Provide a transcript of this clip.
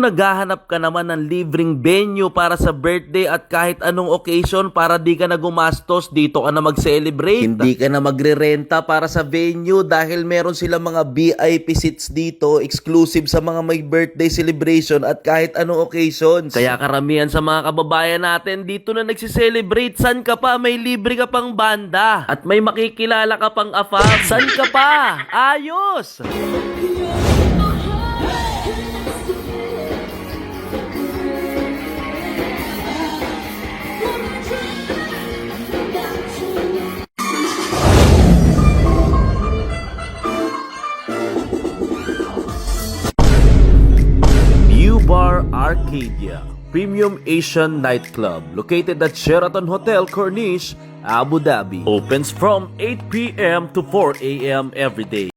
Kung naghahanap ka naman ng libreng venue para sa birthday at kahit anong occasion para di ka na gumastos, dito ka na mag-celebrate. Hindi ka na magre-renta para sa venue dahil meron silang mga VIP seats dito, exclusive sa mga may birthday celebration at kahit anong occasions. Kaya karamihan sa mga kababayan natin dito na nagsiselebrate. San ka pa? May libre ka pang banda at may makikilala ka pang afam. San ka pa? Ayos! Bar Arcadia, Premium Asian Nightclub located at Sheraton Hotel Corniche, Abu Dhabi. Opens from 8 p.m. to 4 a.m. every day.